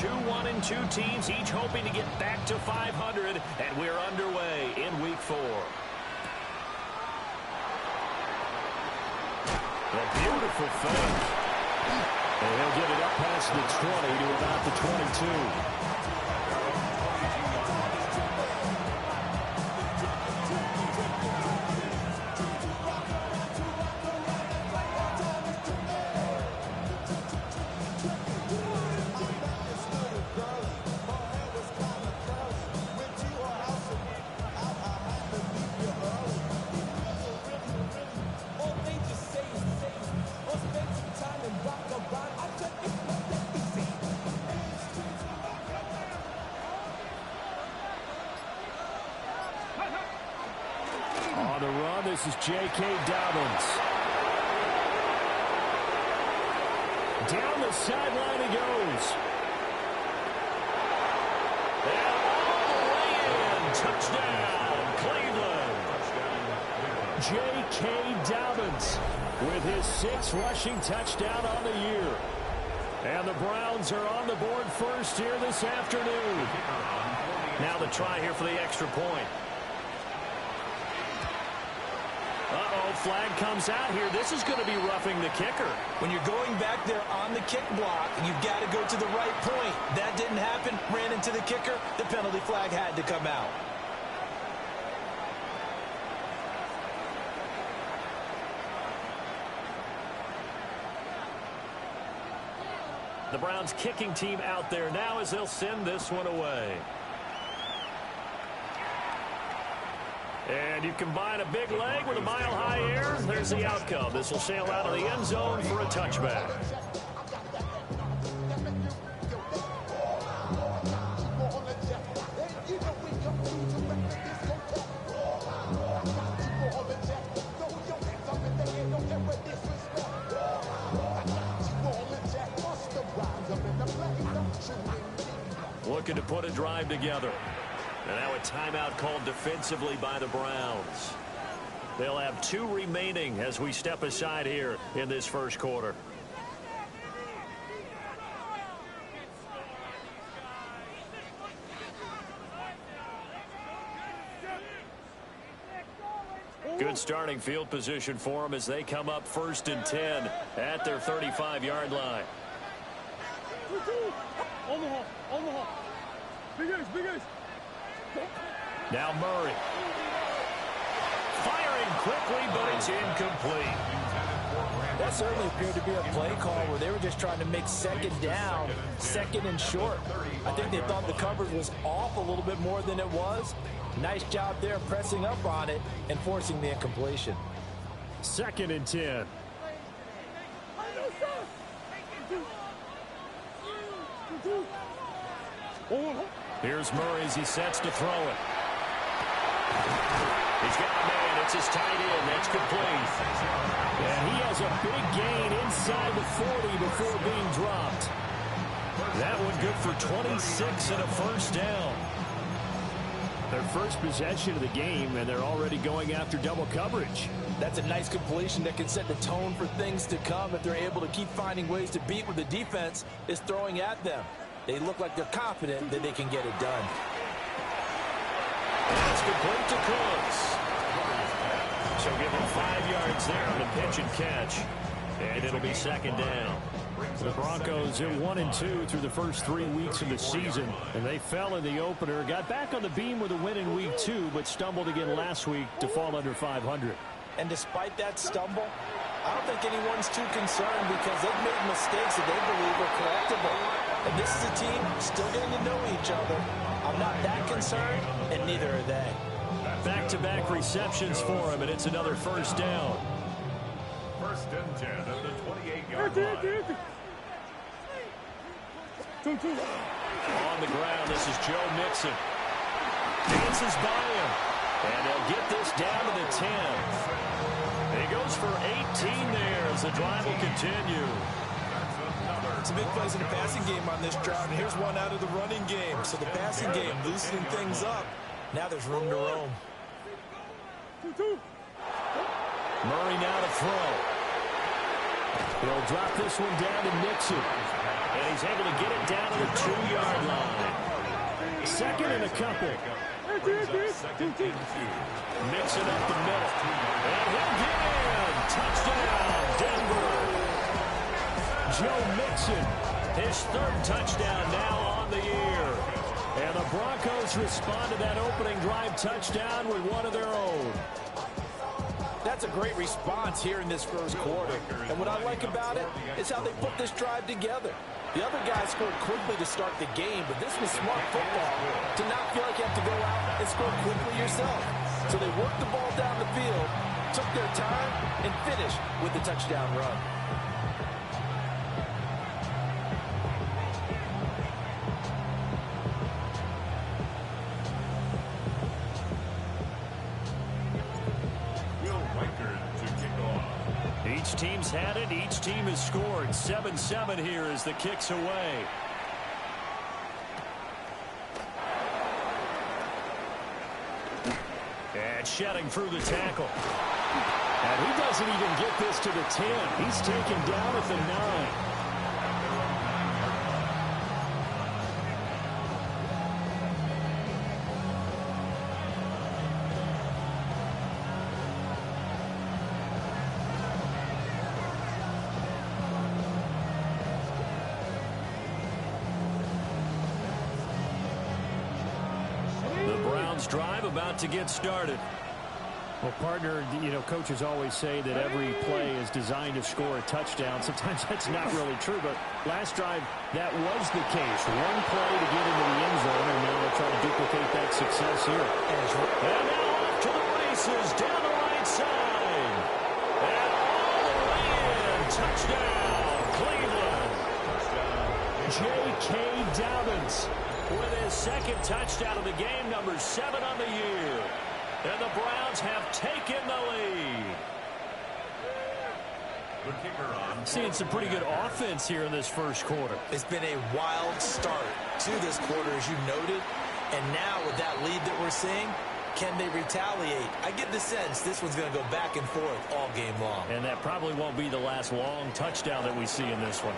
Two 1-2 teams, each hoping to get back to 500, and we're underway in Week 4. A beautiful fake. And he'll get it up past the 20 to about the 22. On the run, this is J.K. Dobbins. Down the sideline he goes. And all the way in. Touchdown, Cleveland. J.K. Dobbins with his 6th rushing touchdown on the year. And the Browns are on the board first here this afternoon. Now the try here for the extra point. Flag comes out here. This is going to be roughing the kicker. When you're going back there on the kick block, you've got to go to the right point. That didn't happen. Ran into the kicker. The penalty flag had to come out. The Browns kicking team out there now as they'll send this one away. And you combine a big leg with a mile-high air, there's the outcome. This will sail out of the end zone for a touchback. Looking to put a drive together. And now a timeout called defensively by the Browns. They'll have 2 remaining as we step aside here in this first quarter. Good starting field position for them as they come up 1st and 10 at their 35-yard line. Omaha. Big Ace. Now Murray. Firing quickly, but it's incomplete. That certainly appeared to be a play call where they were just trying to make 2nd down, 2nd and short. I think they thought the coverage was off a little bit more than it was. Nice job there pressing up on it and forcing the incompletion. 2nd and 10. Here's Murray as he sets to throw it. He's got a man. It's his tight end. That's complete. And he has a big gain inside the 40 before being dropped. That one good for 26 and a 1st down. Their first possession of the game, and they're already going after double coverage. That's a nice completion that can set the tone for things to come if they're able to keep finding ways to beat what the defense is throwing at them. They look like they're confident that they can get it done. That's complete to Cooks. So give him 5 yards there on the pitch and catch. And it'll be 2nd down. The Broncos in 1-2 through the first 3 weeks of the season. And they fell in the opener. Got back on the beam with a win in week 2, but stumbled again last week to fall under 500. And despite that stumble, I don't think anyone's too concerned because they've made mistakes that they believe are correctable. And this is a team still getting to know each other. I'm not that concerned, and neither are they. Back-to-back receptions for him, and it's another 1st down. 1st and 10 at the 28-yard line. On the ground, this is Joe Mixon. Dances by him. And they'll get this down to the 10. He goes for 18 there as the drive will continue. Some big plays in the passing game on this drive, and here's one out of the running game. So the passing game loosening things up. Now there's room to roam. Murray now to throw. He'll drop this one down to Mixon. And he's able to get it down to the 2-yard line. Second and a couple. Mixon up the middle. And he'll get in. Touchdown, Denver. Joe Mixon, his third touchdown now on the year. And the Broncos respond to that opening drive touchdown with one of their own. That's a great response here in this first quarter. And what I like about it is how they put this drive together. The other guys scored quickly to start the game, but this was smart football to not feel like you have to go out and score quickly yourself. So they worked the ball down the field, took their time, and finished with the touchdown run. Each team's had it. Each team has scored. 7-7 here as the kick's away. And shedding through the tackle. And he doesn't even get this to the 10. He's taken down at the 9. Drive about to get started. Well, partner, coaches always say that every play is designed to score a touchdown. Sometimes that's not really true, but last drive, that was the case. One play to get into the end zone, and now they'll try to duplicate that success here. And now off to the races, down the right side. And all the way in. Touchdown, Cleveland. J.K. Dobbins with his second touchdown of the game, number 7 on the year. And the Browns have taken the lead. Seeing some pretty good offense here in this first quarter. It's been a wild start to this quarter, as you noted. And now with that lead that we're seeing, can they retaliate? I get the sense this one's going to go back and forth all game long. And that probably won't be the last long touchdown that we see in this one.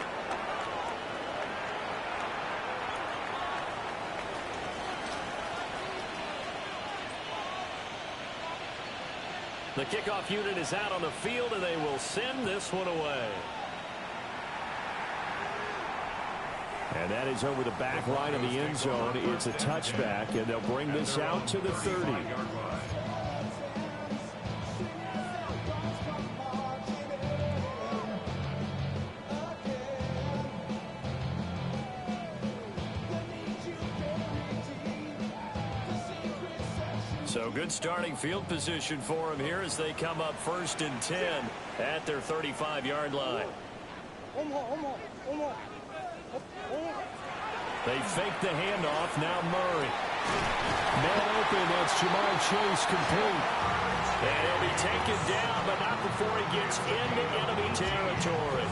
The kickoff unit is out on the field, and they will send this one away. And that is over the back line of the end zone. It's a touchback, and they'll bring this out to the 30. So good starting field position for them here as they come up 1st and 10 at their 35-yard line. They fake the handoff. Now Murray. Man open. That's Jamar Chase complete. And he'll be taken down, but not before he gets into enemy territory.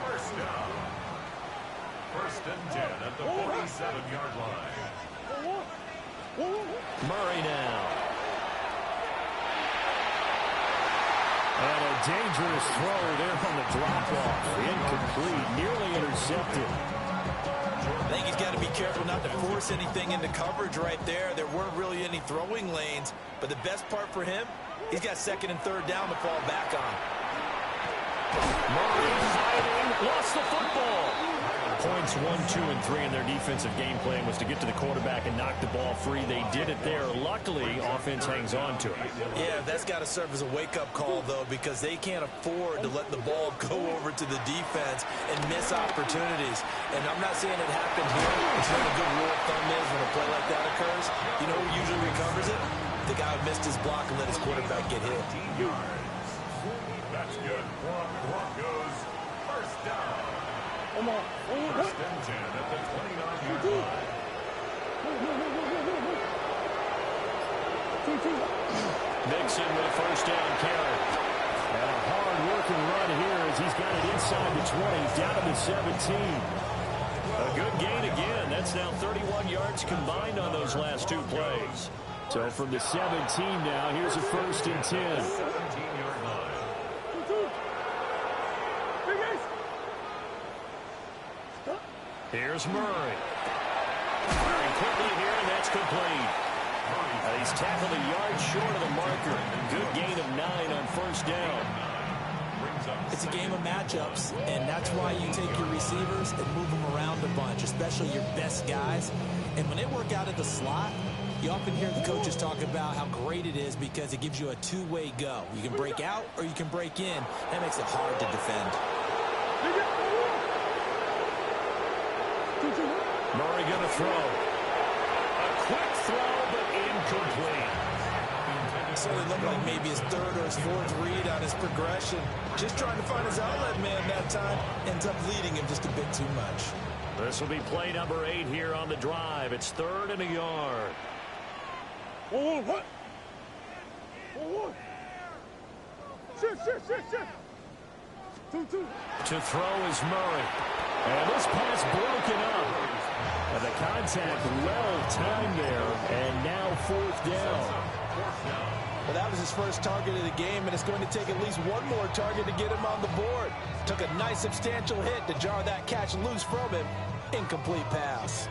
First down. 1st and 10 at the 47-yard line. Murray now. And a dangerous throw there on the drop-off. Incomplete. Nearly intercepted. I think he's got to be careful not to force anything into coverage right there. There weren't really any throwing lanes. But the best part for him, he's got 2nd and 3rd down to fall back on. Murray fighting. Lost the football. Points 1, 2, and 3 in their defensive game plan was to get to the quarterback and knock the ball free. They did it there. Luckily, offense hangs on to it. Yeah, that's got to serve as a wake-up call, though, because they can't afford to let the ball go over to the defense and miss opportunities. And I'm not saying it happened here. It's not a good rule of thumb is when a play like that occurs. You know who usually recovers it? The guy who missed his block and let his quarterback get hit. That's good. Broncos, 1st down. 1st and 10 at the 29-yard line. Mixon with a 1st down carry. And a hard-working run here as he's got it inside the 20, down to the 17. A good gain again. That's now 31 yards combined on those last 2 plays. So from the 17 now, here's a 1st and 10. 17-yard line. Here's Murray. Firing quickly here, and that's complete. He's tackled a yard short of the marker. Good gain of 9 on first down. It's a game of matchups, and that's why you take your receivers and move them around a bunch, especially your best guys. And when they work out at the slot, you often hear the coaches talk about how great it is because it gives you a two-way go. You can break out or you can break in. That makes it hard to defend. Murray going to throw. A quick throw, but incomplete. So it looked like maybe his third or his fourth read on his progression. Just trying to find his outlet man that time. Ends up leading him just a bit too much. This will be play number 8 here on the drive. It's 3rd and a yard. To throw is Murray. And this pass broken up. And the contact well timed there. And now 4th down. Well, that was his first target of the game, and it's going to take at least one more target to get him on the board. Took a nice substantial hit to jar that catch loose from him. Incomplete pass.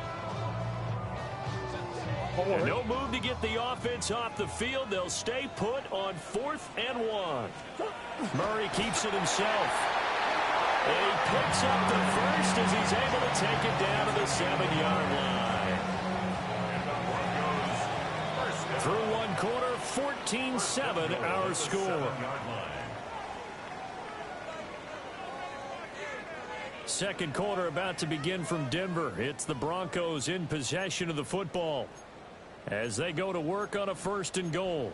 And no move to get the offense off the field. They'll stay put on 4th and 1. Murray keeps it himself. And he picks up the first as he's able to take it down to the 7-yard line. Through one quarter, 14-7 our score. Second quarter about to begin from Denver. It's the Broncos in possession of the football as they go to work on a 1st and goal.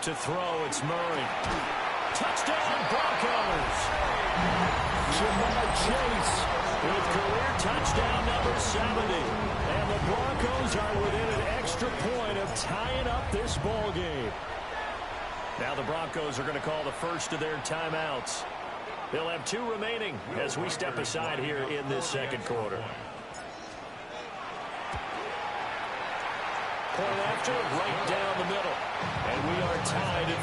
To throw, it's Murray. Touchdown, Broncos! Jamar Chase with career touchdown number 70. And the Broncos are within an extra point of tying up this ball game. Now the Broncos are going to call the first of their timeouts. They'll have 2 remaining as we step aside here in this second quarter. Point after, right down the middle. And we are tied at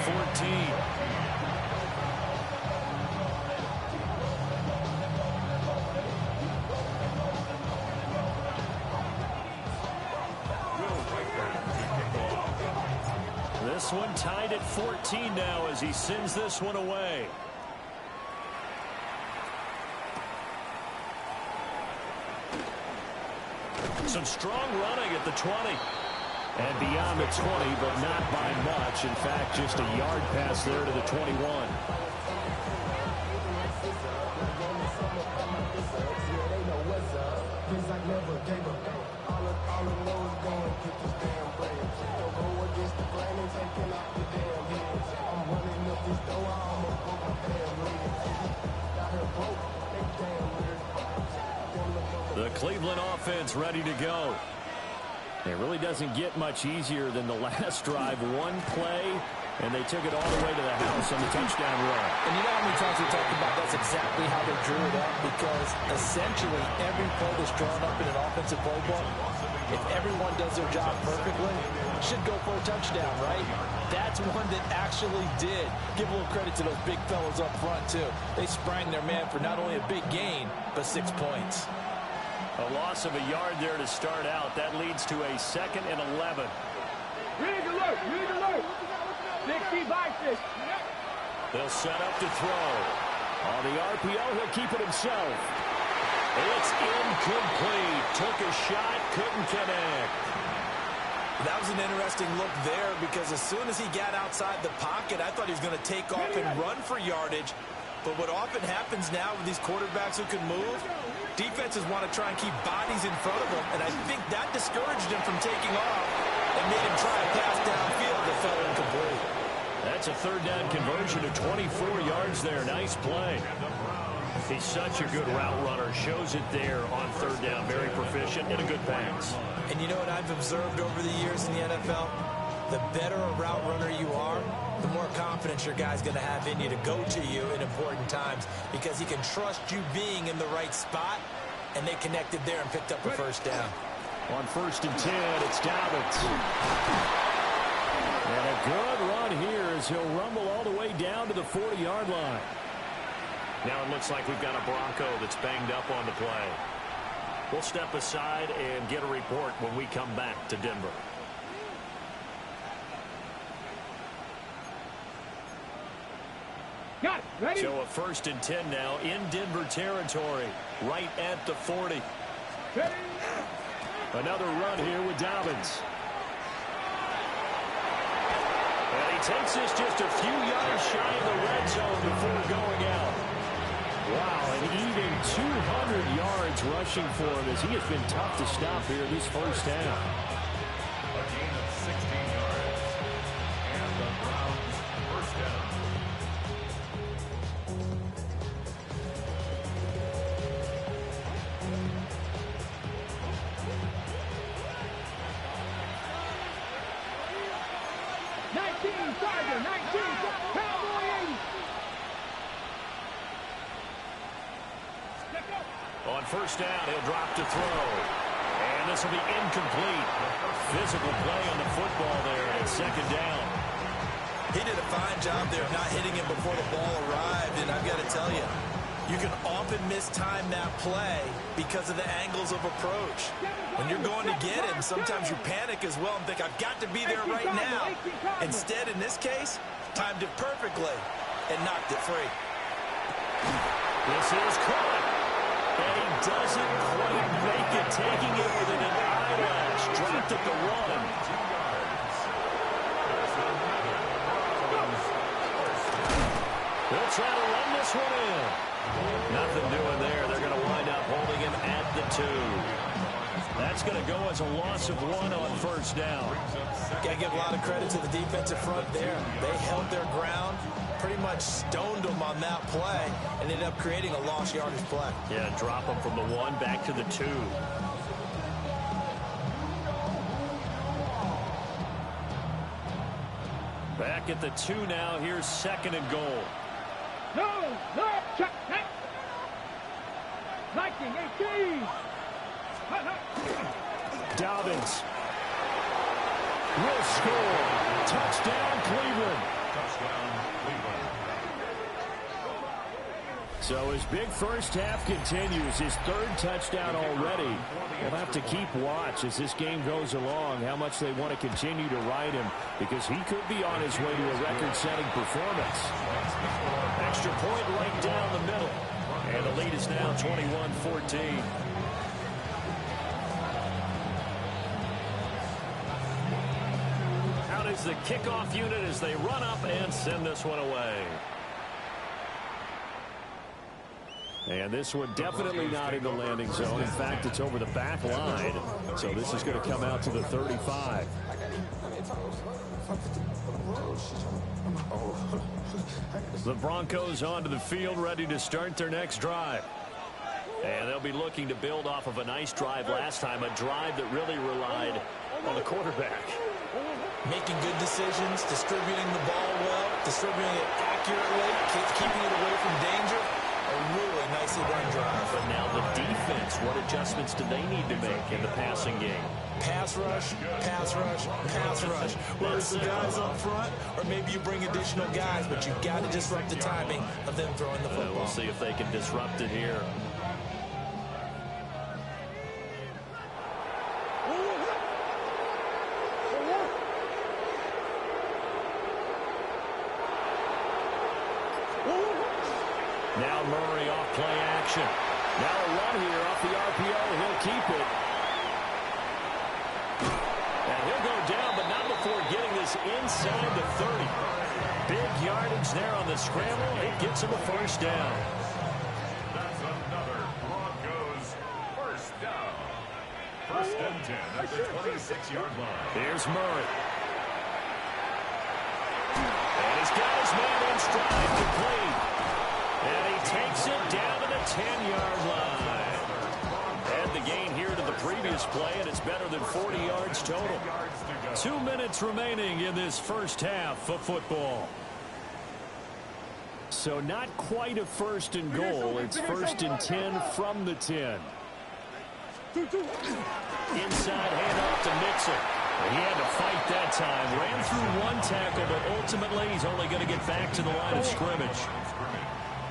14. This one tied at 14 now as he sends this one away. Some strong running at the 20. And beyond the 20, but not by much. In fact, just a yard pass there to the 21. The Cleveland offense ready to go. It really doesn't get much easier than the last drive. One play, and they took it all the way to the house on the touchdown run. And you know how many times we talked about that's exactly how they drew it up, because essentially every play that's drawn up in an offensive playbook, if everyone does their job perfectly, should go for a touchdown, right? That's one that actually did. Give a little credit to those big fellas up front, too. They sprang their man for not only a big gain, but 6 points. A loss of a yard there to start out. That leads to a 2nd and 11. Rig alert! Rig alert! 60 by 60. They'll set up to throw. On the RPO, he'll keep it himself. It's incomplete. Took a shot, couldn't connect. That was an interesting look there, because as soon as he got outside the pocket, I thought he was going to take off and run for yardage. But what often happens now with these quarterbacks who can move, defenses want to try and keep bodies in front of them, and I think that discouraged him from taking off and made him try a pass downfield that fell incomplete. That's a 3rd down conversion of 24 yards there. Nice play. He's such a good route runner. Shows it there on 3rd down. Very proficient and a good pass. And you know what I've observed over the years in the NFL? The better a route runner you are, the more confidence your guy's going to have in you to go to you in important times because he can trust you being in the right spot, and they connected there and picked up a first down. On 1st and 10, it's Dobbins. And a good run here as he'll rumble all the way down to the 40-yard line. Now it looks like we've got a Bronco that's banged up on the play. We'll step aside and get a report when we come back to Denver. Got it. Ready? So a 1st and 10 now in Denver territory, right at the 40. Ready? Another run here with Dobbins. And he takes this just a few yards shy of the red zone before going out. Wow, an even 200 yards rushing for him as he has been tough to stop here this first half. A gain of 16 yards. And the Browns first down. On 1st down, he'll drop to throw. And this will be incomplete. Physical play on the football there at 2nd down. He did a fine job there of not hitting him before the ball arrived, and I've got to tell you, you can often mistime that play because of the angles of approach. When you're going to get him, sometimes you panic as well and think, I've got to be there right now. Instead, in this case, timed it perfectly and knocked it free. This is caught. And he doesn't quite make it, taking it within an eyelash. Dropped at the 1. They'll try to run this one in. Nothing doing there. They're going to wind up holding him at the 2. That's going to go as a loss of 1 on 1st down. Got to give a lot of credit to the defensive front there. They held their ground, pretty much stoned them on that play, and ended up creating a lost yardage play. Yeah, drop them from the 1 back to the 2. Back at the 2 now. Here's 2nd and goal. No, check, check. 19, 18. Dobbins will score. Touchdown, Cleveland. Touchdown, Cleveland. So his big first half continues. His 3rd touchdown already. We'll have to keep watch as this game goes along, how much they want to continue to ride him, because he could be on his way to a record-setting performance. Extra point right down the middle. And the lead is now 21-14. Out is the kickoff unit as they run up and send this one away. And this one definitely not in the landing zone. In fact, it's over the back line. So this is going to come out to the 35. The Broncos onto the field, ready to start their next drive. And they'll be looking to build off of a nice drive last time, a drive that really relied on the quarterback. Making good decisions, distributing the ball well, distributing it accurately, keeping it away from danger. A really nicely run drive. But now the defense, what adjustments do they need to make in the passing game? Pass rush, pass rush, pass rush. Whether it's the guys up front or maybe you bring additional guys, but you've got to disrupt the timing of them throwing the football. We'll see if they can disrupt it here. Now Murray off play action. Now a run here off the RPO. He'll keep it. And he'll go down, but not before getting this inside the 30. Big yardage there on the scramble. It gets him a first down. That's another Broncos first down. 1st and 10 at the 26-yard line. Here's Murray. And he's got his man in stride, complete. And he takes it down to the 10-yard line. And the gain here to the previous play, and it's better than 40 yards total. 2 minutes remaining in this first half of football. So not quite a first and goal. It's first and 10 from the 10. Inside handoff to Mixon. He had to fight that time. Ran through one tackle, but ultimately he's only going to get back to the line of scrimmage.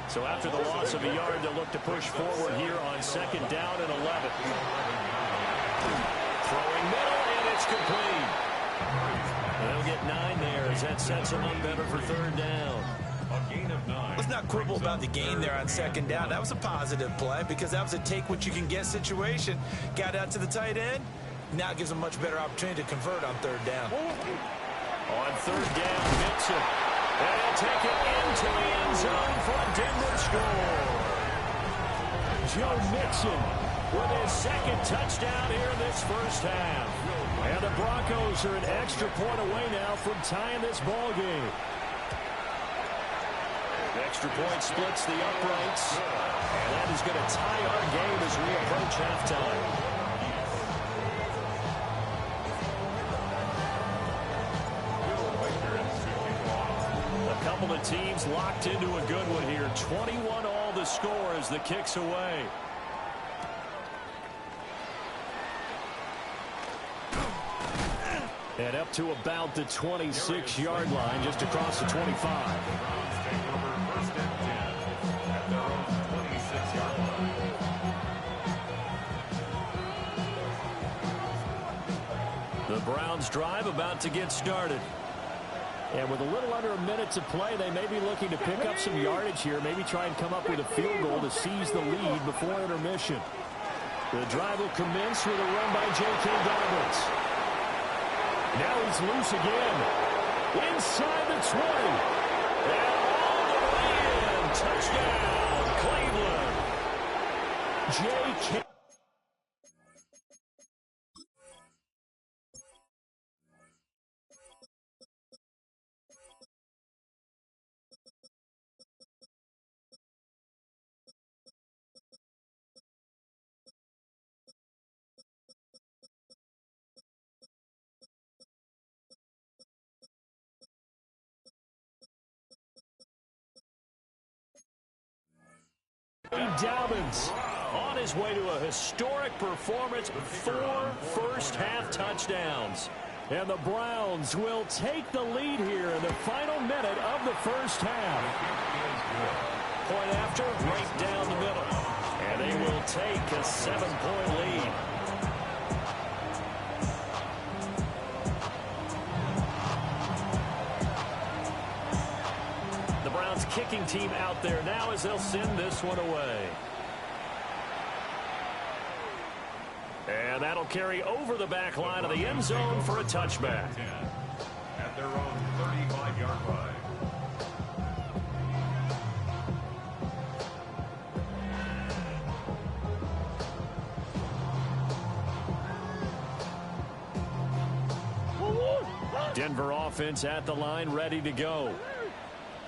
So after the loss of a yard, they'll look to push forward here on second down and 11. Throwing middle, and it's complete. They'll get 9 there as that sets them up better for third down. A gain of 9. Let's not quibble about the gain there on second down. That was a positive play because that was a take-what-you-can-get situation. Got out to the tight end. Now it gives them a much better opportunity to convert on third down. On third down, Mixon. And he'll take it into the end zone for a Denver score. Joe Mixon with his second touchdown here in this first half. And the Broncos are an extra point away now from tying this ball game. The extra point splits the uprights. And that is going to tie our game as we approach halftime. Couple of teams locked into a good one here. 21 all the score as the kick's away. And up to about the 26-yard line, just across the 25. The Browns drive about to get started. And with a little under a minute to play, they may be looking to pick up some yardage here, maybe try and come up with a field goal to seize the lead before intermission. The drive will commence with a run by J.K. Dobbins. Now he's loose again. Inside the 20. And all the way in. Touchdown, Cleveland. J.K. Dobbins on his way to a historic performance, 4 first-half touchdowns. And the Browns will take the lead here in the final minute of the first half. Point after, right down the middle. And they will take a 7-point lead. The Browns kicking team out there now as they'll send this one away. And that'll carry over the back line of the end zone for a touchback. At their own 35-yard line. Denver offense at the line, ready to go.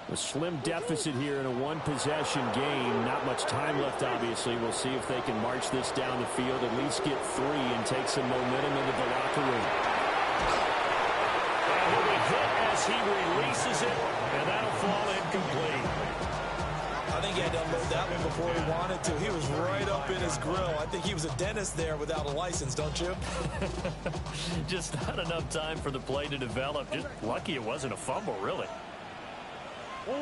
A slim deficit here in a one-possession game. Not much time left, obviously. We'll see if they can march this down the field, at least get 3 and take some momentum into the locker room. And he'll be hit as he releases it, and that'll fall incomplete. I think he had to unload that one before he wanted to. He was right up in his grill. I think he was a dentist there without a license, don't you? Just not enough time for the play to develop. Just lucky it wasn't a fumble, really. From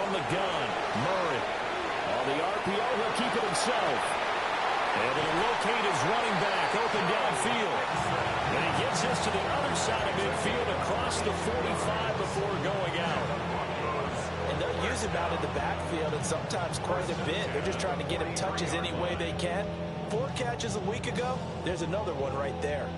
the gun, Murray. On the RPO, he'll keep it himself. Able to locate his running back open downfield. And he gets this to the other side of midfield across the 45 before going out. And they'll use him out in the backfield and sometimes quite a bit. They're just trying to get him touches any way they can. 4 catches a week ago. There's another one right there.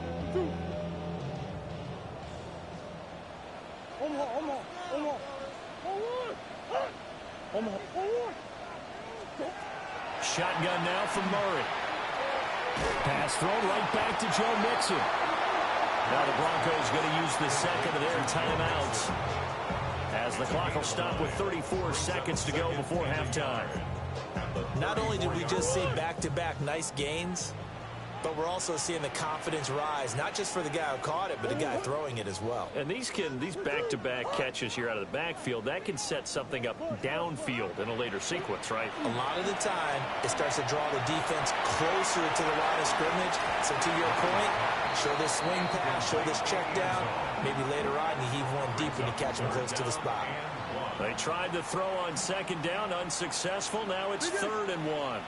Shotgun now from Murray. Pass thrown right back to Joe Mixon. Now the Broncos going to use the second of their timeouts as the clock will stop with 34 seconds to go before halftime. Not only did we just see back-to-back nice gains, but we're also seeing the confidence rise, not just for the guy who caught it, but the guy throwing it as well. And these back-to-back catches here out of the backfield, that can set something up downfield in a later sequence, right? A lot of the time, it starts to draw the defense closer to the line of scrimmage. So to your point, show this swing pass, show this check down. Maybe later on, you heave one deep when you catch him close to the spot. They tried to throw on second down, unsuccessful. Now it's 3rd and 1.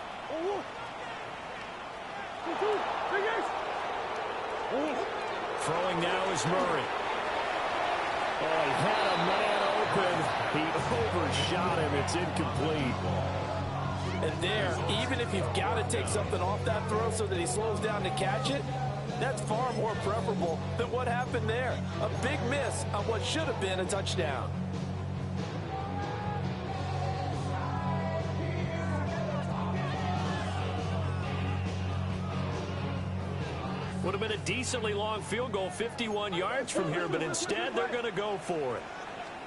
Throwing now is Murray. Oh, he had a man open. He overshot him. It's incomplete. And there, even if you've got to take something off that throw so that he slows down to catch it, that's far more preferable than what happened there. A big miss on what should have been a touchdown. Would have been a decently long field goal, 51 yards from here, but instead they're going to go for it.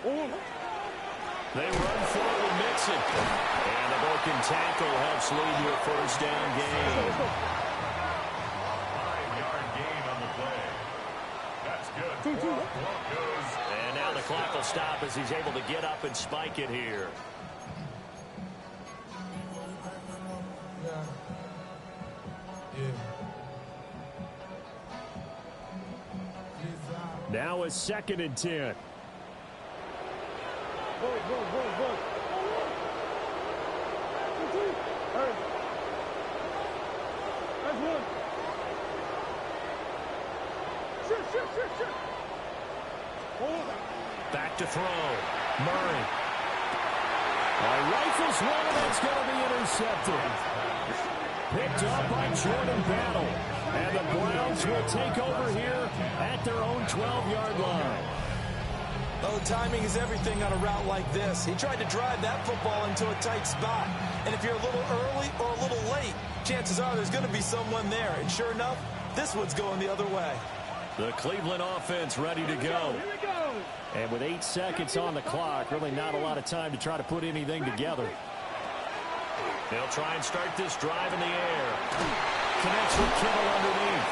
They run forward with Mixon. And a broken tackle helps lead to a first down gain. 5-yard gain on the play. That's good. Broncos. And now the clock will stop as he's able to get up and spike it here. Now it's 2nd and 10. Back to throw. Murray. Rifles one, and it's going to be intercepted. Picked up by Jordan Battle. And the Browns will take over here at their own 12-yard line. Oh, timing is everything on a route like this. He tried to drive that football into a tight spot. And if you're a little early or a little late, chances are there's going to be someone there. And sure enough, this one's going the other way. The Cleveland offense ready to go. Here we go. And with 8 seconds on the clock, really not a lot of time to try to put anything together. They'll try and start this drive in the air. Connects with Kittle underneath.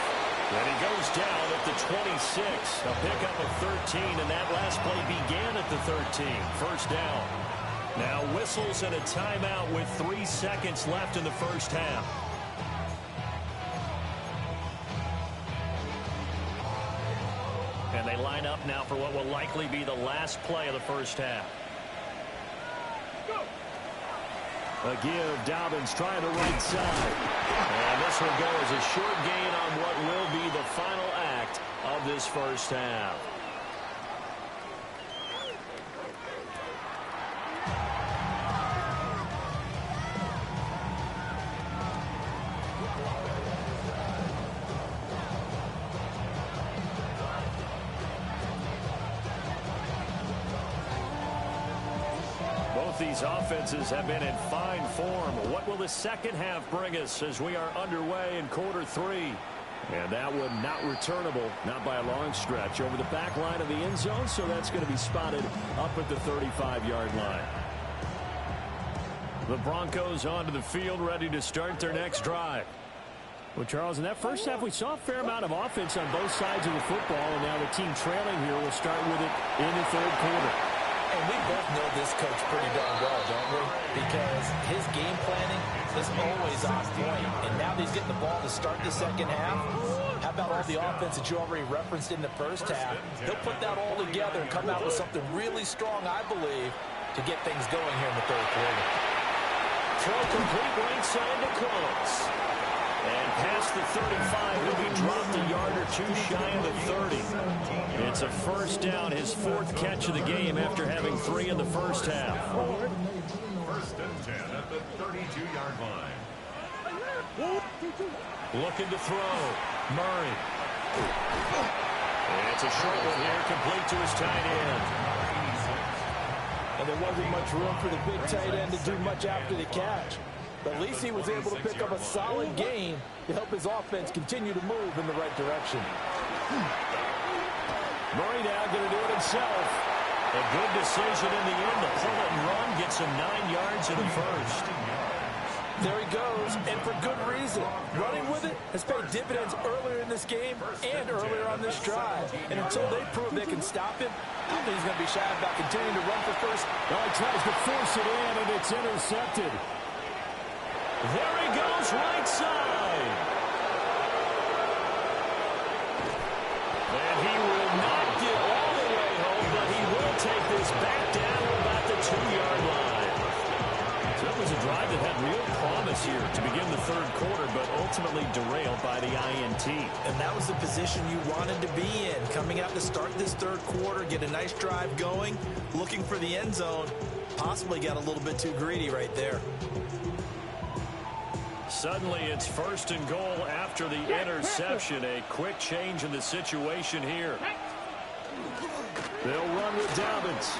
And he goes down at the 26. A pickup of 13, and that last play began at the 13. First down. Now whistles and a timeout with 3 seconds left in the first half. And they line up now for what will likely be the last play of the first half. A give, Dobbins trying the right side. And this will go as a short gain on what will be the final act of this first half. These offenses have been in fine form. What will the second half bring us as we are underway in quarter 3? And that one not returnable, not by a long stretch, over the back line of the end zone, so that's going to be spotted up at the 35-yard line. The Broncos onto the field, ready to start their next drive. Well, Charles, in that first half, we saw a fair amount of offense on both sides of the football, and now the team trailing here will start with it in the third quarter. And we both know this coach pretty darn well, don't we? Because his game planning is always on point. And now he's getting the ball to start the second half. How about all the offense that you already referenced in the first half? He'll put that all together and come out with something really strong, I believe, to get things going here in the third quarter. Throw complete right side to Collins. And past the 35, he'll be dropped a yard or two shy of the 30. It's a first down, his 4th catch of the game after having 3 in the first half. First and 10 at the 32-yard line. Looking to throw. Murray. And it's a short one here, complete to his tight end. And there wasn't much room for the big tight end to do much after the catch. But at least he was able to pick up a solid gain to help his offense continue to move in the right direction. Murray now going to do it himself. A good decision in the end. The pull it and run gets him 9 yards in the first. There he goes, and for good reason. Running with it has paid dividends earlier in this game and earlier on this drive. And until they prove they can stop him, I don't think he's going to be shy about continuing to run for first. Well, he tries to force it in, and it's intercepted. There he goes, right side. And he will not get all the way home, but he will take this back down to about the 2-yard line. So it was a drive that had real promise here to begin the third quarter, but ultimately derailed by the INT. And that was the position you wanted to be in. Coming out to start this third quarter, get a nice drive going, looking for the end zone. Possibly got a little bit too greedy right there. Suddenly it's 1st and goal after the interception. A quick change in the situation here. They'll run with Dobbins.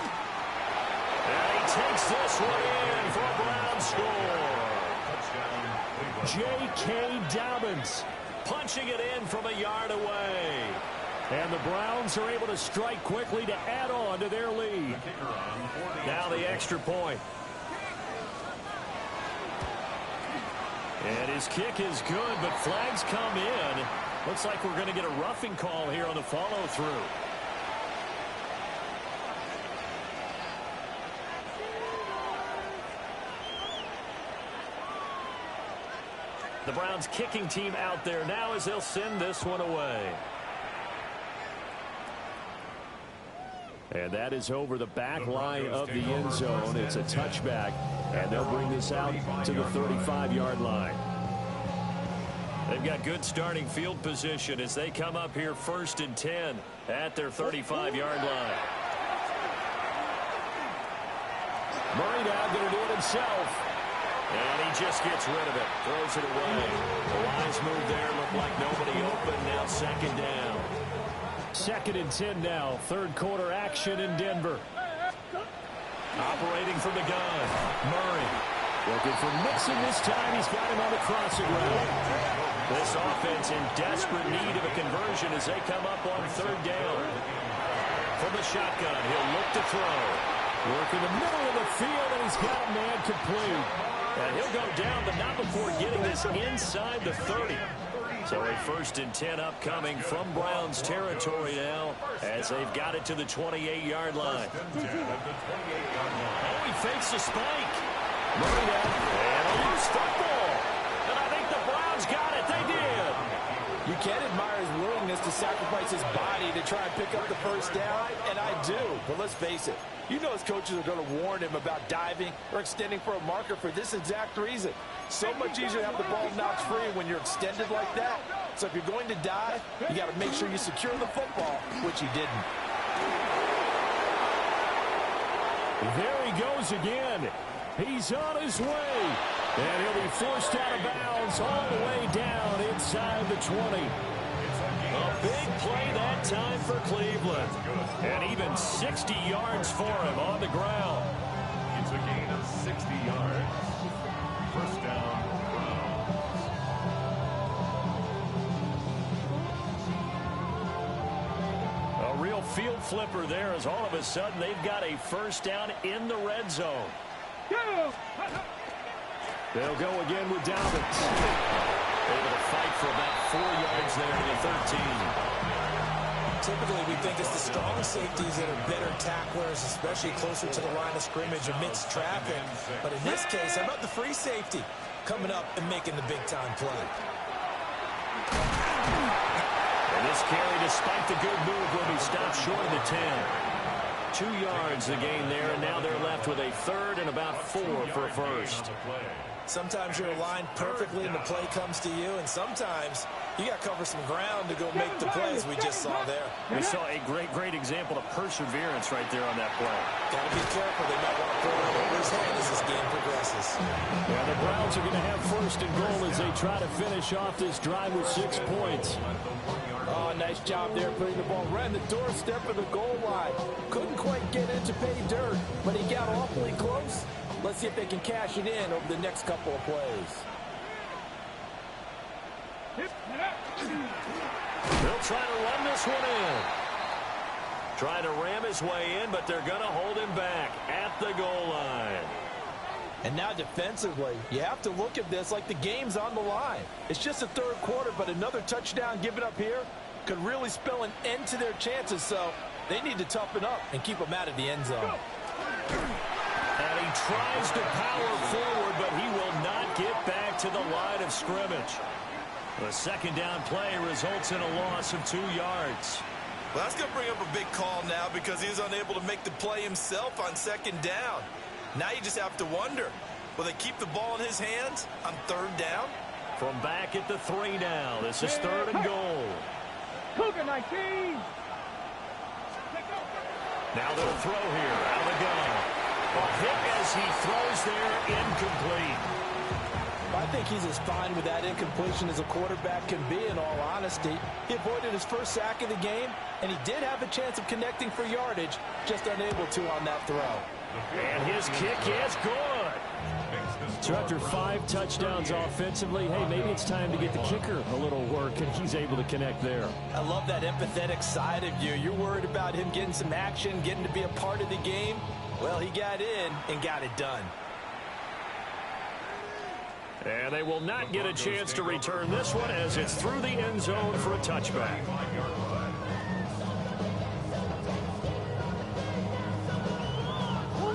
And he takes this one in for a Brown score. J.K. Dobbins Punching it in from a yard away. And the Browns are able to strike quickly to add on to their lead. Now the extra point. And his kick is good, but flags come in. Looks like we're going to get a roughing call here on the follow-through. The Browns kicking team out there now as they'll send this one away. And that is over the back line of the end zone. It's a touchback, and they'll bring this out to the 35-yard line. They've got good starting field position as they come up here 1st and 10 at their 35-yard line. Murray now going to do it himself. And he just gets rid of it, throws it away. The wise move there, looked like nobody open, now 2nd down. 2nd and 10 now, third quarter action in Denver. Operating from the gun, Murray. Looking for Mixon this time. He's got him on the crossing route. This offense in desperate need of a conversion as they come up on 3rd down. From the shotgun, he'll look to throw. Work in the middle of the field, and he's got a man complete. And he'll go down, but not before getting this inside the 30. So a 1st and 10 upcoming from Browns territory now as they've got it to the 28-yard line. Oh, he fakes a spike. Murray down. And a loose football. And I think the Browns got it. They did. You can admire his willingness to sacrifice his body to try and pick up the first down, and I do. But let's face it, you know his coaches are going to warn him about diving or extending for a marker for this exact reason. So much easier to have the ball knocked free when you're extended like that. So if you're going to dive, you got to make sure you secure the football, which he didn't. There he goes again. He's on his way. And he'll be forced out of bounds all the way down inside the 20. A big play that time for Cleveland. And even 60 yards for him on the ground. It's a gain of 60 yards. 1st down, Browns. A real field flipper there as all of a sudden they've got a 1st down in the red zone. They'll go again with Dobbins. Able to fight for about 4 yards there to the 13. Typically, we think it's the strong safeties that are better tacklers, especially closer to the line of scrimmage amidst traffic. But in this case, how about the free safety coming up and making the big-time play? And this carry, despite the good move, will be stopped short of the 10. 2 yards the gain there, and now they're left with a 3rd and about 4 for a 1st. Sometimes you're aligned perfectly and the play comes to you, and sometimes you got to cover some ground to go make the plays we just saw there. We saw a great example of perseverance right there on that play. Got to be careful. They might want to throw it over his head as this game progresses. Yeah, the Browns are going to have 1st and goal as they try to finish off this drive with 6 points. Oh, nice job there putting the ball right in the doorstep of the goal line. Couldn't quite get it to pay dirt, but he got awfully close. Let's see if they can cash it in over the next couple of plays. They'll try to run this one in. Trying to ram his way in, but they're going to hold him back at the goal line. And now defensively, you have to look at this like the game's on the line. It's just the third quarter, but another touchdown given up here could really spell an end to their chances, so they need to toughen up and keep them out of the end zone. And he tries to power forward, but he will not get back to the line of scrimmage. The second down play results in a loss of 2 yards. Well, that's going to bring up a big call now because he was unable to make the play himself on second down. Now you just have to wonder, will they keep the ball in his hands on third down? From back at the 3 now, this is 3rd and goal. Cougar 19. Now they'll throw here out of the gun. A hit as he throws there, incomplete. I think he's as fine with that incompletion as a quarterback can be, in all honesty. He avoided his first sack of the game, and he did have a chance of connecting for yardage, just unable to on that throw. And his kick is good. So after 5 touchdowns offensively, hey, maybe it's time to get the kicker a little work, and he's able to connect there. I love that empathetic side of you. You're worried about him getting some action, getting to be a part of the game. Well, he got in and got it done. And they will not get a chance to return this one as it's through the end zone for a touchback.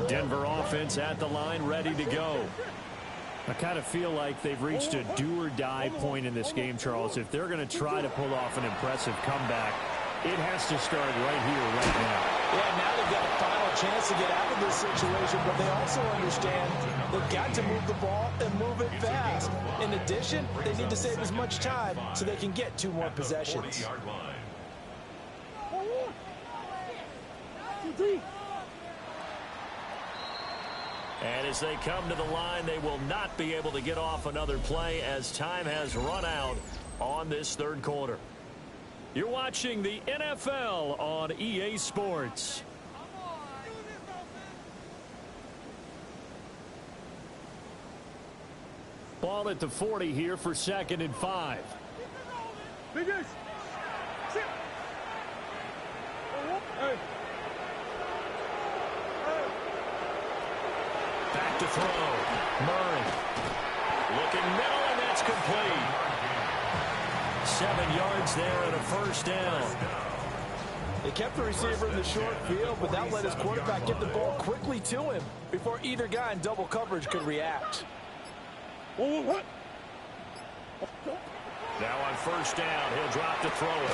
Denver offense at the line, ready to go. I kind of feel like they've reached a do-or-die point in this game, Charles. If they're going to try to pull off an impressive comeback, it has to start right here, right now. Yeah, now they've got a final chance to get out of this situation, but they also understand they've got to move the ball and move it fast. In addition, they need to save as much time so they can get 2 more possessions. And as they come to the line, they will not be able to get off another play as time has run out on this 3rd quarter. You're watching the NFL on EA Sports. Ball at the 40 here for 2nd and 5. Biggest. Sit. Hey. Back to throw. Murray. Looking middle, and that's complete. 7 yards there and a first down. They kept the receiver in the short field, but that let his quarterback get the ball quickly to him before either guy in double coverage could react. What? Now on first down, he'll drop to throw it.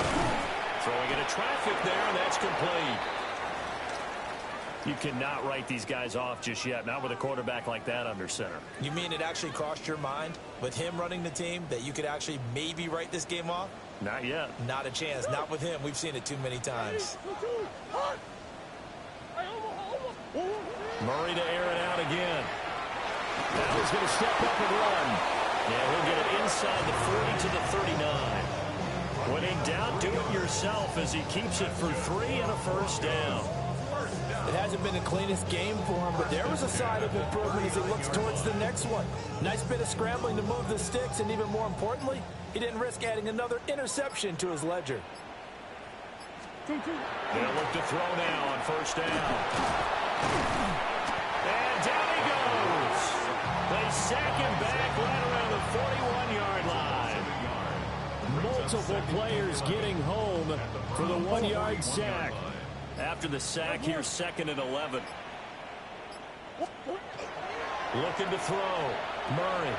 Throwing into traffic there, and that's complete. You cannot write these guys off just yet, not with a quarterback like that under center. You mean it actually crossed your mind with him running the team that you could actually maybe write this game off? Not yet. Not a chance. Not with him. We've seen it too many times. Murray to air it out again. Now he's going to step up and run. Yeah, he'll get it inside the 40 to the 39. When in doubt, do it yourself as he keeps it for 3 and a first down. It hasn't been the cleanest game for him, but there was a sign of improvement as he looks towards the next one. Nice bit of scrambling to move the sticks, and even more importantly, he didn't risk adding another interception to his ledger. They'll look to throw now on first down. And down he goes. They sack him back right around the 41-yard line. Multiple players getting home for the 1-yard sack. After the sack, here's 2nd and 11. Looking to throw. Murray.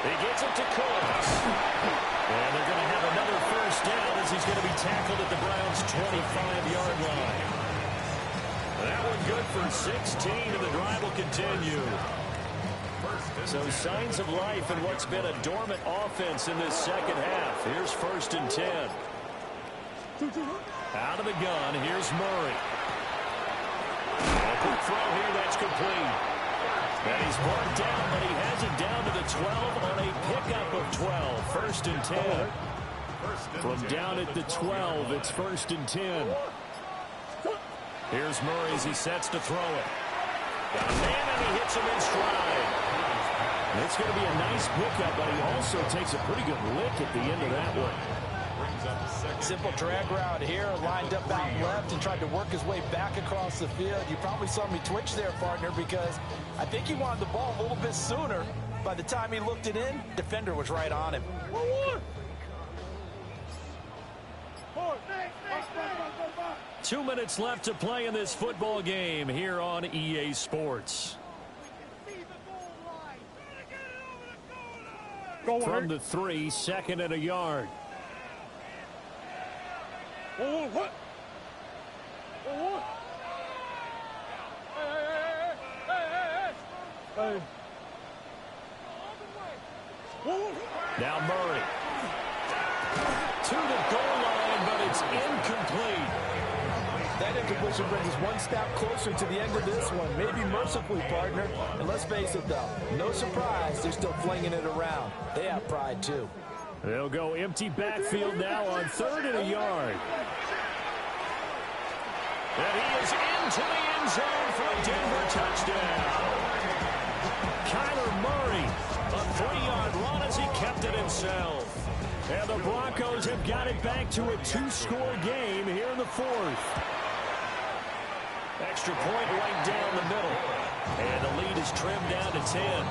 He gets it to Cooks. And they're going to have another first down as he's going to be tackled at the Browns' 25-yard line. That one good for 16, and the drive will continue. So signs of life in what's been a dormant offense in this second half. Here's 1st and 10. Out of the gun, here's Murray. A quick throw here, that's complete. And he's brought down, but he has it down to the 12 on a pickup of 12. 1st and 10. From down at the 12, it's 1st and 10. Here's Murray as he sets to throw it. Got a man, and he hits him in stride. It's going to be a nice pickup, but he also takes a pretty good lick at the end of that one. Simple drag route here, lined up out left and tried to work his way back across the field. You probably saw me twitch there, partner, because I think he wanted the ball a little bit sooner. By the time he looked it in, defender was right on him. 2 minutes left to play in this football game here on EA Sports. From the 3, 2nd and a yard. What? Hey. Now Murray. To the goal line, but it's incomplete. That incompletion brings us one step closer to the end of this one. Maybe mercifully, partner. And let's face it, though, no surprise, they're still flinging it around. They have pride, too. They'll go empty backfield now on 3rd and a yard. And he is into the end zone for a Denver touchdown. Kyler Murray, a 3-yard run as he kept it himself. And the Broncos have got it back to a 2-score game here in the 4th. Extra point right down the middle. And the lead is trimmed down to 10.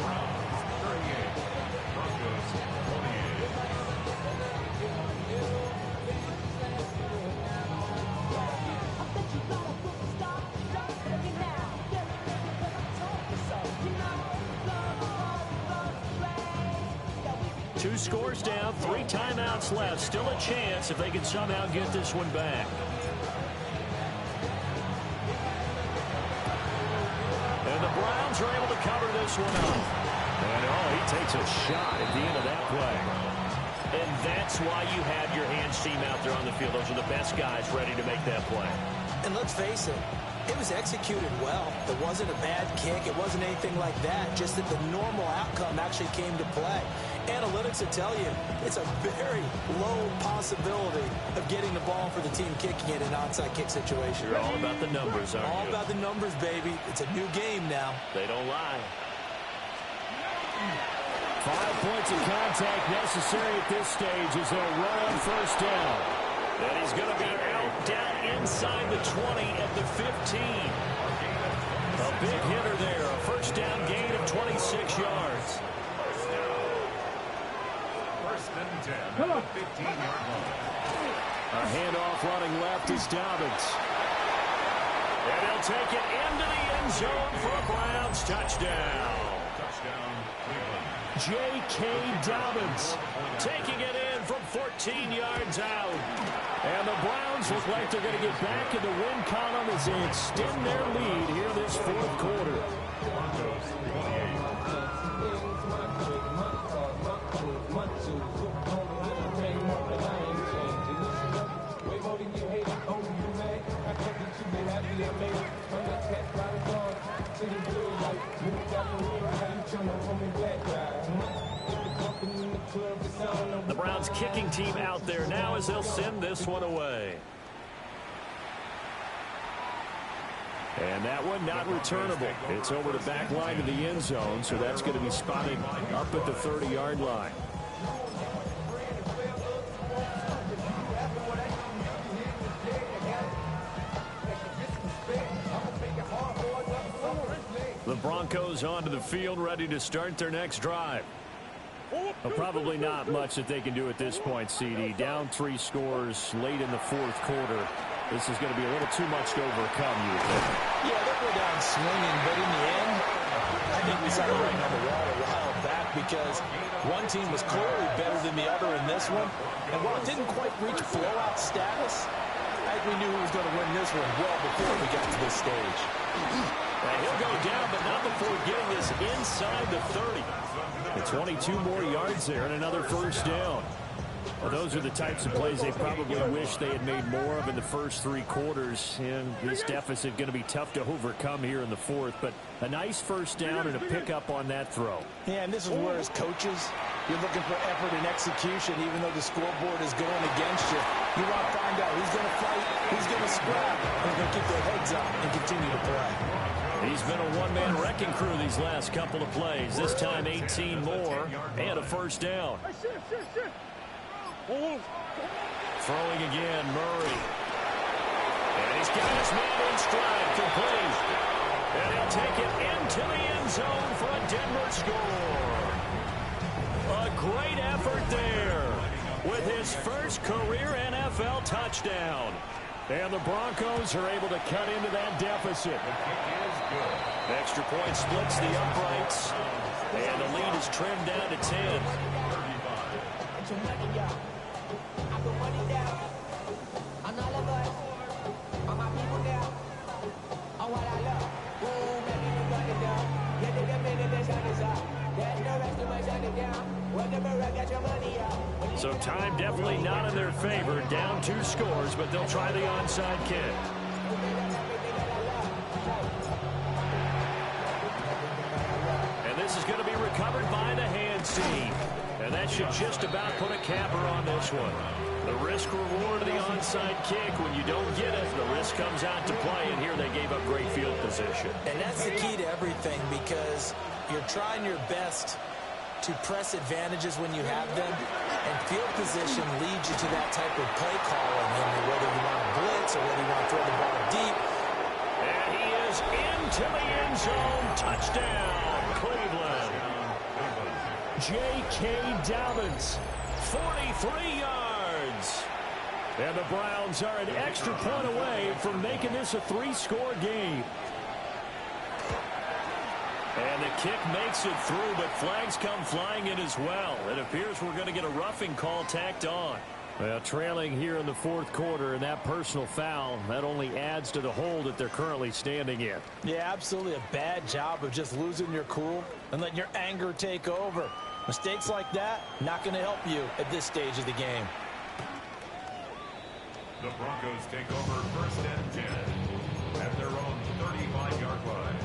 Two scores down, 3 timeouts left. Still a chance if they can somehow get this one back. And the Browns are able to cover this one up. And he takes a shot at the end of that play. And that's why you have your hands team out there on the field. Those are the best guys ready to make that play. And let's face it, it was executed well. It wasn't a bad kick. It wasn't anything like that. Just that the normal outcome actually came to play. Analytics will tell you it's a very low possibility of getting the ball for the team kicking it in an onside kick situation. You're all about the numbers, aren't you? All about the numbers, baby. It's a new game now. They don't lie. 5 points of contact necessary at this stage as they'll run on 1st down. And he's going to be out down inside the 20 at the 15. A big hitter there. A 1st down gain of 26 yards. 1st and 10 at the 15-yard line. A handoff running left is Dobbins. And he'll take it into the end zone for a Browns touchdown. Touchdown, Cleveland. J.K. Dobbins taking it in from 14 yards out. And the Browns look like they're going to get back in the win column as they extend their lead here this 4th quarter. Broncos 28. The Browns kicking team out there now as they'll send this one away. And that one not returnable. It's over the back line of the end zone, so that's going to be spotted up at the 30-yard line. The Broncos onto the field, ready to start their next drive. Well, probably not much that they can do at this point, CD. Down 3 scores late in the 4th quarter. This is going to be a little too much to overcome, you would think. Yeah, they'll go down swinging, but in the end, I think we saw the writing on the wall a while back because one team was clearly better than the other in this one. And while it didn't quite reach blowout status, I think we knew who was going to win this one well before we got to this stage. And he'll go down, but not before getting this inside the 30. And 22 more yards there and another 1st down. Well, those are the types of plays they probably wish they had made more of in the first 3 quarters. And this deficit going to be tough to overcome here in the 4th. But a nice 1st down and a pickup on that throw. Yeah, and this is where as coaches, you're looking for effort and execution, even though the scoreboard is going against you. You want to find out who's going to fight, who's going to scrap, and who's going to keep their heads up and continue to play. He's been a one-man wrecking crew these last couple of plays. This time 18 more and a 1st down. Throwing again, Murray. And he's got his man in stride, complete. And he'll take it into the end zone for a Denver score. A great effort there with his first career NFL touchdown. And the Broncos are able to cut into that deficit. Extra point splits the uprights. And the lead is trimmed down to 10. So time definitely not in their favor. Down 2 scores, but they'll try the onside kick. And this is going to be recovered by the hands team. And that should just about put a capper on this one. The risk reward of the onside kick, when you don't get it, the risk comes out to play, and here they gave up great field position. And that's the key to everything, because you're trying your best to press advantages when you have them, and field position leads you to that type of play calling, whether you want to blitz or whether you want to throw the ball deep. And he is into the end zone. Touchdown, Cleveland. J.K. Dobbins, 43 yards. And the Browns are an extra point away from making this a 3-score game. And the kick makes it through, but flags come flying in as well. It appears we're going to get a roughing call tacked on. Well, trailing here in the 4th quarter, and that personal foul, that only adds to the hole that they're currently standing in. Yeah, absolutely a bad job of just losing your cool and letting your anger take over. Mistakes like that, not going to help you at this stage of the game. The Broncos take over 1st and 10 at their own 35-yard line.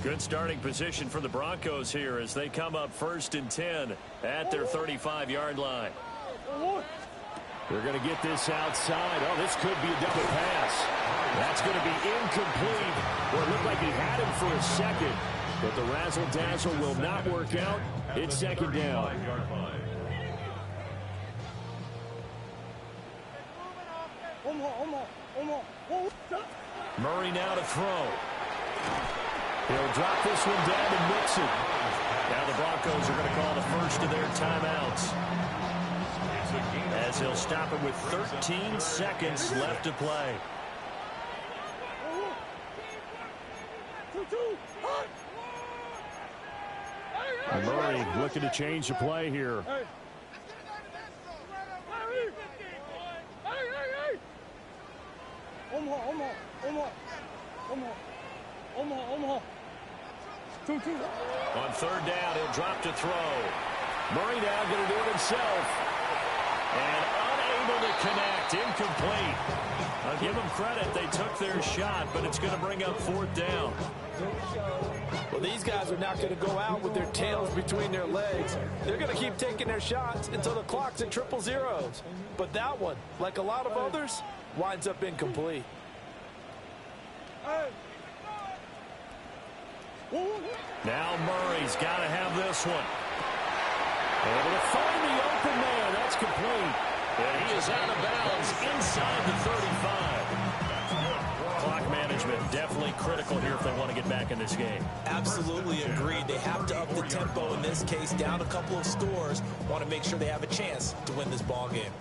Good starting position for the Broncos here as they come up 1st and 10 at their 35-yard line. They're going to get this outside. Oh, this could be a double pass. That's going to be incomplete. Well, it looked like he had him for a second, but the razzle-dazzle will not work out. It's 2nd down. Murray now to throw. He'll drop this one down to Mixon. Now the Broncos are going to call the first of their timeouts, as they'll stop it with 13 seconds left to play. Murray looking to change the play here. On 3rd down, he'll drop to throw. Murray now going to do it himself. And unable to connect. Incomplete. I'll give them credit. They took their shot, but it's going to bring up 4th down. Well, these guys are not going to go out with their tails between their legs. They're going to keep taking their shots until the clock's at 000. But that one, like a lot of others, winds up incomplete. Now Murray's got to have this one. Able to find the open man. That's complete. And he is out of bounds inside the 35. Clock management definitely critical here if they want to get back in this game. Absolutely agreed. They have to up the tempo in this case, down a couple of scores. Want to make sure they have a chance to win this ball game.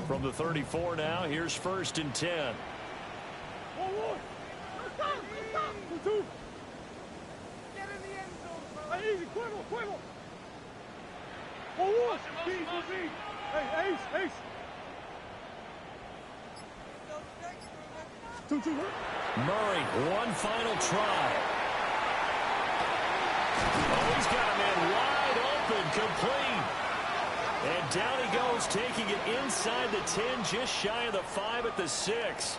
From the 34 now, here's 1st and 10. Murray, one final try. Oh, he's got a man wide open, complete. And down he goes, taking it inside the 10, just shy of the 5 at the 6.